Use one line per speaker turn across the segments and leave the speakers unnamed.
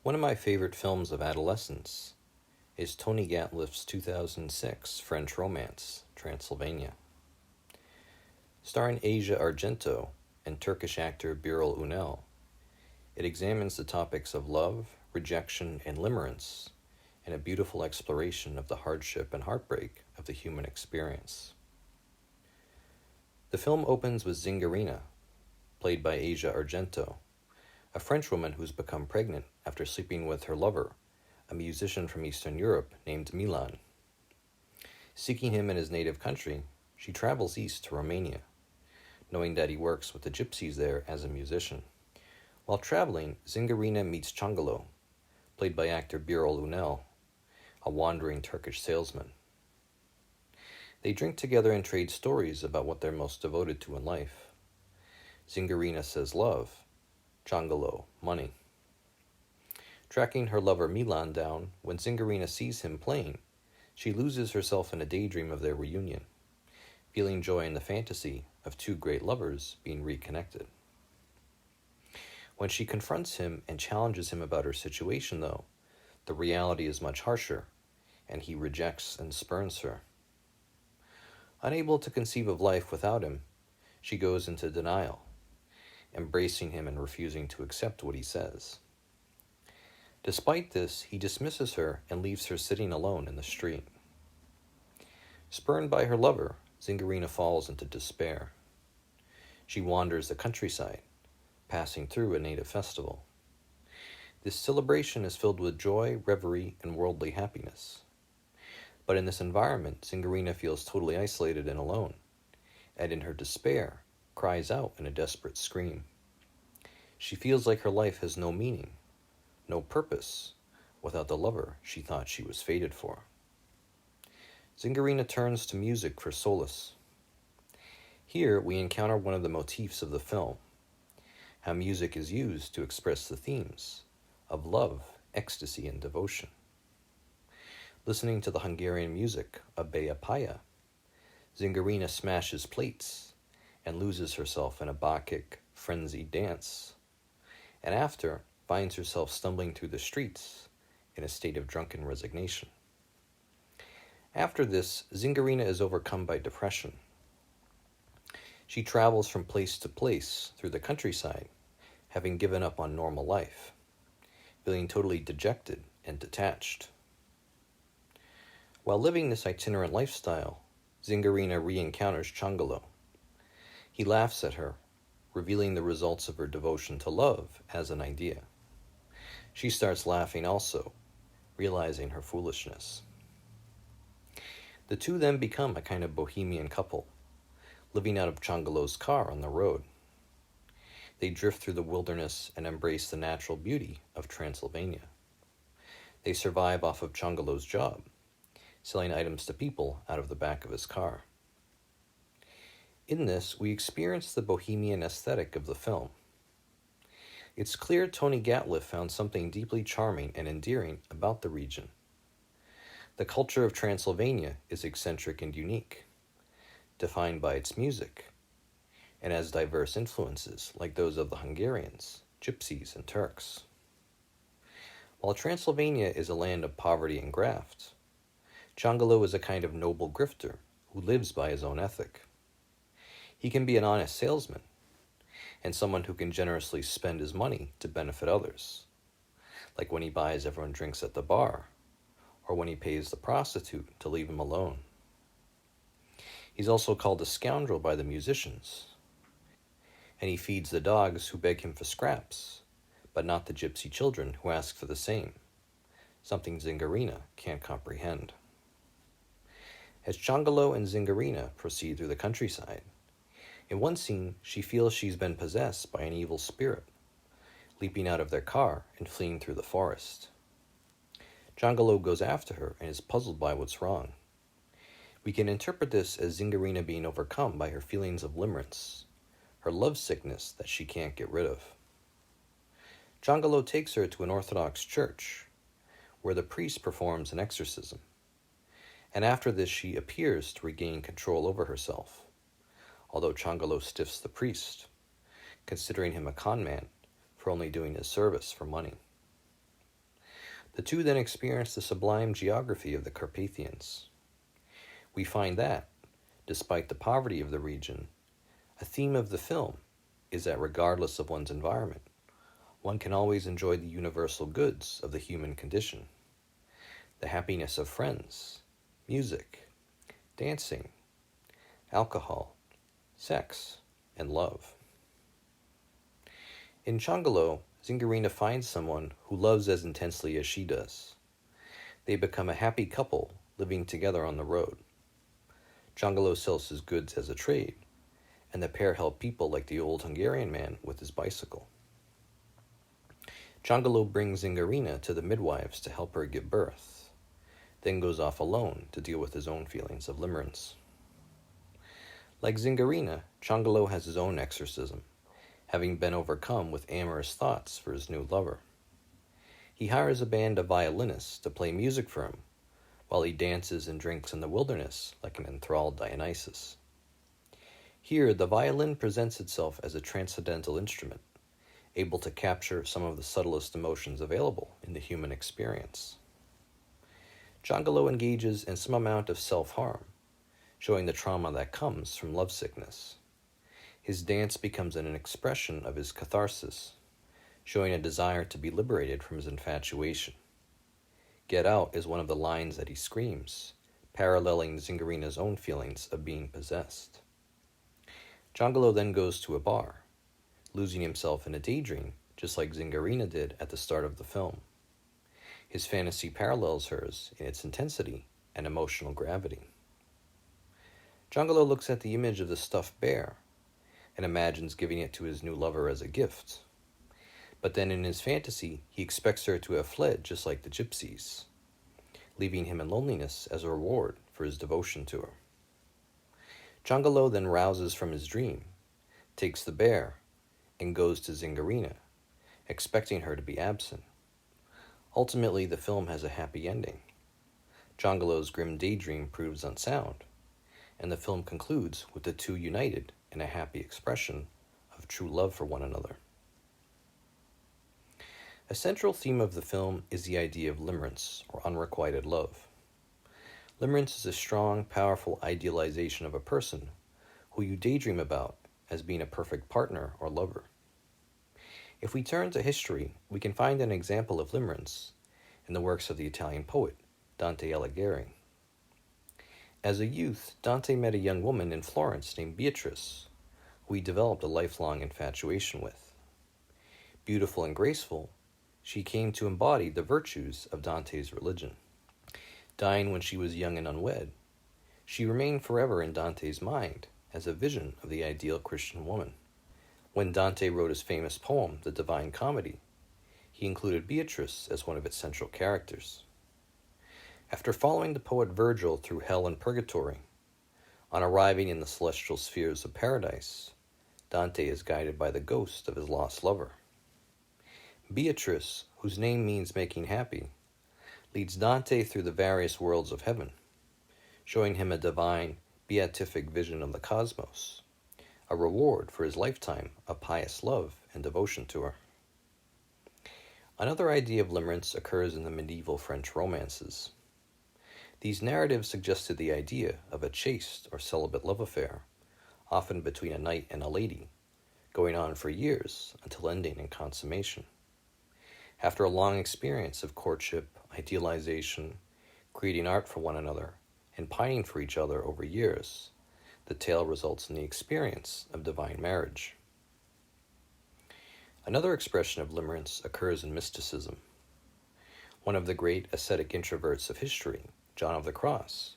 One of my favorite films of adolescence is Tony Gatliff's 2006 French romance, Transylvania. Starring Asia Argento and Turkish actor Birol Ünal, it examines the topics of love, rejection, and limerence in a beautiful exploration of the hardship and heartbreak of the human experience. The film opens with Zingarina, played by Asia Argento, a French woman who's become pregnant after sleeping with her lover, a musician from Eastern Europe named Milan. Seeking him in his native country, she travels east to Romania, knowing that he works with the gypsies there as a musician. While traveling, Zingarina meets Ciongolo, played by actor Birol Ünal, a wandering Turkish salesman. They drink together and trade stories about what they're most devoted to in life. Zingarina says love, Ciongolo, money. Tracking her lover Milan down, when Zingarina sees him playing, she loses herself in a daydream of their reunion, feeling joy in the fantasy of two great lovers being reconnected. When she confronts him and challenges him about her situation, though, the reality is much harsher, and he rejects and spurns her. Unable to conceive of life without him, she goes into denial, embracing him and refusing to accept what he says. Despite this, he dismisses her and leaves her sitting alone in the street. Spurned by her lover, Zingarina falls into despair. She wanders the countryside, passing through a native festival. This celebration is filled with joy, revelry, and worldly happiness. But in this environment, Zingarina feels totally isolated and alone, and in her despair, cries out in a desperate scream. She feels like her life has no meaning, no purpose, without the lover she thought she was fated for. Zingarina turns to music for solace. Here we encounter one of the motifs of the film, how music is used to express the themes of love, ecstasy, and devotion. Listening to the Hungarian music of Bea Paya, Zingarina smashes plates and loses herself in a Bacchic, frenzied dance, and after finds herself stumbling through the streets in a state of drunken resignation. After this, Zingarina is overcome by depression. She travels from place to place through the countryside, having given up on normal life, feeling totally dejected and detached. While living this itinerant lifestyle, Zingarina re-encounters Ciongolo. He laughs at her, revealing the results of her devotion to love as an idea. She starts laughing also, realizing her foolishness. The two then become a kind of bohemian couple, living out of Ciongolo's car on the road. They drift through the wilderness and embrace the natural beauty of Transylvania. They survive off of Ciongolo's job, selling items to people out of the back of his car. In this, we experience the bohemian aesthetic of the film. It's clear Tony Gatliff found something deeply charming and endearing about the region. The culture of Transylvania is eccentric and unique, defined by its music, and has diverse influences like those of the Hungarians, Gypsies, and Turks. While Transylvania is a land of poverty and graft, Ciongolo is a kind of noble grifter who lives by his own ethic. He can be an honest salesman, and someone who can generously spend his money to benefit others, like when he buys everyone drinks at the bar, or when he pays the prostitute to leave him alone. He's also called a scoundrel by the musicians, and he feeds the dogs who beg him for scraps, but not the gypsy children who ask for the same, something Zingarina can't comprehend. As Ciongolo and Zingarina proceed through the countryside, in one scene she feels she's been possessed by an evil spirit, leaping out of their car and fleeing through the forest. Ciongolo goes after her and is puzzled by what's wrong. We can interpret this as Zingarina being overcome by her feelings of limerence, her lovesickness that she can't get rid of. Ciongolo takes her to an Orthodox church, where the priest performs an exorcism, and after this she appears to regain control over herself, although Ciongolo stiffs the priest, considering him a con man for only doing his service for money. The two then experience the sublime geography of the Carpathians. We find that, despite the poverty of the region, a theme of the film is that regardless of one's environment, one can always enjoy the universal goods of the human condition, the happiness of friends, music, dancing, alcohol, sex, and love. In Changalo, Zingarina finds someone who loves as intensely as she does. They become a happy couple living together on the road. Changalo sells his goods as a trade, and the pair help people like the old Hungarian man with his bicycle. Changalo brings Zingarina to the midwives to help her give birth, then goes off alone to deal with his own feelings of limerence. Like Zingarina, Changalo has his own exorcism, having been overcome with amorous thoughts for his new lover. He hires a band of violinists to play music for him, while he dances and drinks in the wilderness like an enthralled Dionysus. Here, the violin presents itself as a transcendental instrument, able to capture some of the subtlest emotions available in the human experience. Changalo engages in some amount of self-harm, showing the trauma that comes from lovesickness. His dance becomes an expression of his catharsis, showing a desire to be liberated from his infatuation. Get out is one of the lines that he screams, paralleling Zingarina's own feelings of being possessed. Changalo then goes to a bar, losing himself in a daydream, just like Zingarina did at the start of the film. His fantasy parallels hers in its intensity and emotional gravity. Changalo looks at the image of the stuffed bear and imagines giving it to his new lover as a gift. But then in his fantasy, he expects her to have fled just like the gypsies, leaving him in loneliness as a reward for his devotion to her. Changalo then rouses from his dream, takes the bear, and goes to Zingarina, expecting her to be absent. Ultimately, the film has a happy ending. Changalo's grim daydream proves unsound, and the film concludes with the two united in a happy expression of true love for one another. A central theme of the film is the idea of limerence, or unrequited love. Limerence is a strong, powerful idealization of a person who you daydream about as being a perfect partner or lover. If we turn to history, we can find an example of limerence in the works of the Italian poet Dante Alighieri. As a youth, Dante met a young woman in Florence named Beatrice, who he developed a lifelong infatuation with. Beautiful and graceful, she came to embody the virtues of Dante's religion. Dying when she was young and unwed, she remained forever in Dante's mind as a vision of the ideal Christian woman. When Dante wrote his famous poem, The Divine Comedy, he included Beatrice as one of its central characters. After following the poet Virgil through hell and purgatory, on arriving in the celestial spheres of paradise, Dante is guided by the ghost of his lost lover. Beatrice, whose name means making happy, leads Dante through the various worlds of heaven, showing him a divine, beatific vision of the cosmos, a reward for his lifetime of pious love and devotion to her. Another idea of limerence occurs in the medieval French romances. These narratives suggested the idea of a chaste or celibate love affair, often between a knight and a lady, going on for years until ending in consummation. After a long experience of courtship, idealization, creating art for one another, and pining for each other over years, the tale results in the experience of divine marriage. Another expression of limerence occurs in mysticism. One of the great ascetic introverts of history, John of the Cross,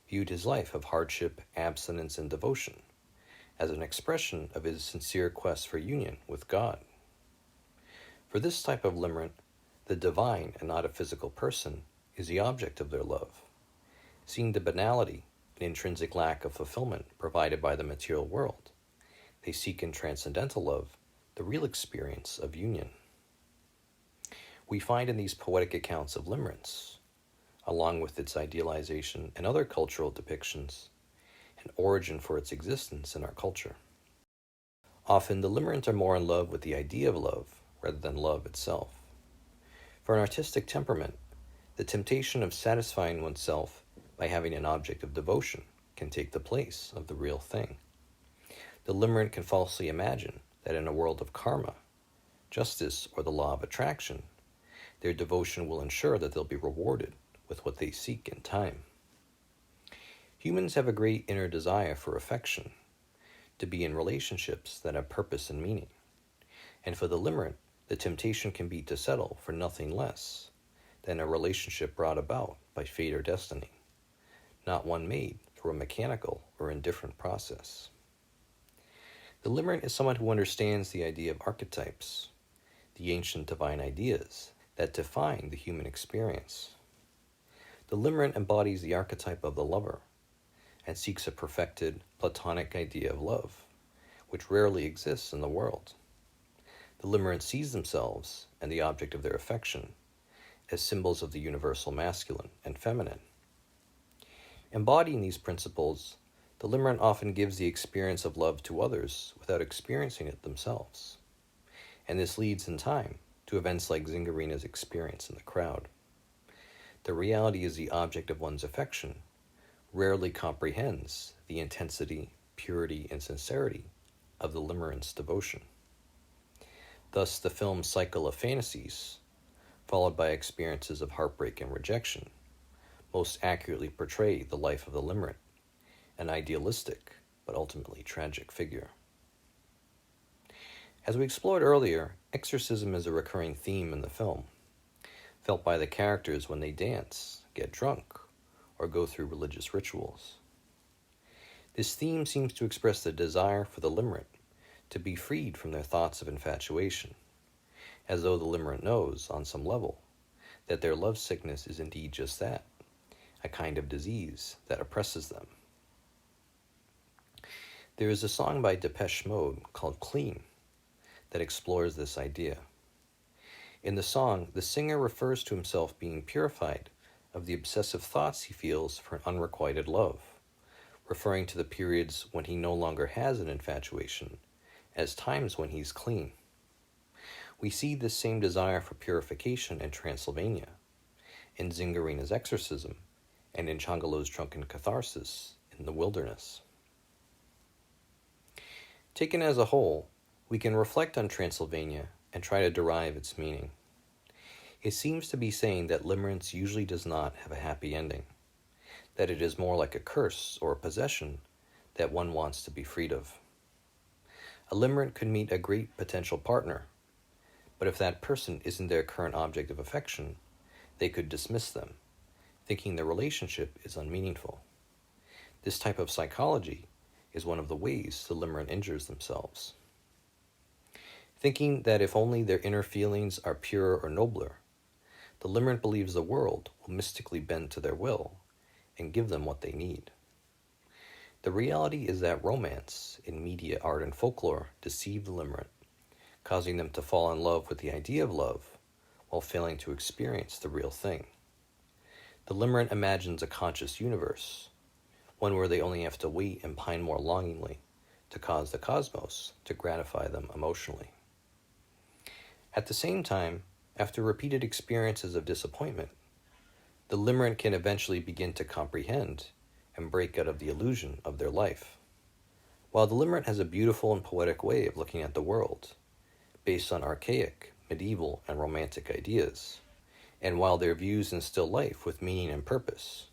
viewed his life of hardship, abstinence, and devotion as an expression of his sincere quest for union with God. For this type of limerent, the divine and not a physical person is the object of their love. Seeing the banality and intrinsic lack of fulfillment provided by the material world, they seek in transcendental love the real experience of union. We find in these poetic accounts of limerence, along with its idealization and other cultural depictions, an origin for its existence in our culture. Often the limerent are more in love with the idea of love rather than love itself. For an artistic temperament, the temptation of satisfying oneself by having an object of devotion can take the place of the real thing. The limerent can falsely imagine that in a world of karma, justice, or the law of attraction, their devotion will ensure that they'll be rewarded with what they seek in time. Humans have a great inner desire for affection, to be in relationships that have purpose and meaning. And for the limerent, the temptation can be to settle for nothing less than a relationship brought about by fate or destiny, not one made through a mechanical or indifferent process. The limerent is someone who understands the idea of archetypes, the ancient divine ideas that define the human experience. The limerent embodies the archetype of the lover and seeks a perfected, platonic idea of love, which rarely exists in the world. The limerent sees themselves and the object of their affection as symbols of the universal masculine and feminine. Embodying these principles, the limerent often gives the experience of love to others without experiencing it themselves. And this leads in time to events like Zingarina's experience in the crowd. The reality is the object of one's affection rarely comprehends the intensity, purity, and sincerity of the limerent's devotion. Thus, the film's cycle of fantasies, followed by experiences of heartbreak and rejection, most accurately portray the life of the limerent, an idealistic but ultimately tragic figure. As we explored earlier, exorcism is a recurring theme in the film, felt by the characters when they dance, get drunk, or go through religious rituals. This theme seems to express the desire for the limerent to be freed from their thoughts of infatuation, as though the limerent knows, on some level, that their love sickness is indeed just that, a kind of disease that oppresses them. There is a song by Depeche Mode called Clean that explores this idea. In the song, the singer refers to himself being purified of the obsessive thoughts he feels for an unrequited love, referring to the periods when he no longer has an infatuation as times when he's clean. We see this same desire for purification in Transylvania, in Zingarina's exorcism, and in Changalo's drunken catharsis in the wilderness. Taken as a whole, we can reflect on Transylvania and try to derive its meaning. It seems to be saying that limerence usually does not have a happy ending, that it is more like a curse or a possession that one wants to be freed of. A limerent could meet a great potential partner, but if that person isn't their current object of affection, they could dismiss them, thinking the relationship is unmeaningful. This type of psychology is one of the ways the limerent injures themselves. Thinking that if only their inner feelings are purer or nobler, the limerent believes the world will mystically bend to their will and give them what they need. The reality is that romance in media, art, and folklore deceive the limerent, causing them to fall in love with the idea of love while failing to experience the real thing. The limerent imagines a conscious universe, one where they only have to wait and pine more longingly to cause the cosmos to gratify them emotionally. At the same time, after repeated experiences of disappointment, the limerent can eventually begin to comprehend and break out of the illusion of their life. While the limerent has a beautiful and poetic way of looking at the world, based on archaic, medieval, and romantic ideas, and while their views instill life with meaning and purpose,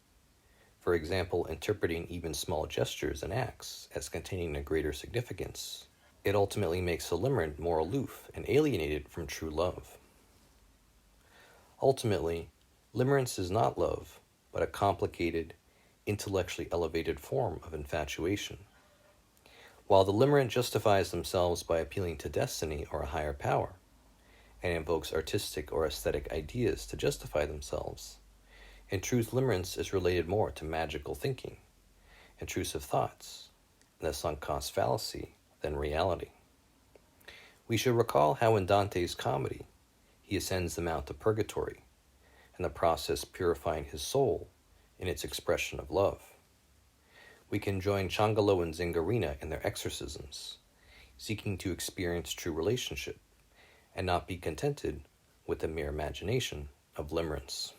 for example, interpreting even small gestures and acts as containing a greater significance, it ultimately makes the limerent more aloof and alienated from true love. Ultimately, limerence is not love, but a complicated, intellectually elevated form of infatuation. While the limerent justifies themselves by appealing to destiny or a higher power, and invokes artistic or aesthetic ideas to justify themselves, in truth limerence is related more to magical thinking, intrusive thoughts, and the sunk cost fallacy than reality. We should recall how in Dante's comedy, he ascends the Mount of Purgatory, in the process purifying his soul in its expression of love. We can join Changalo and Zingarina in their exorcisms, seeking to experience true relationship, and not be contented with the mere imagination of limerence.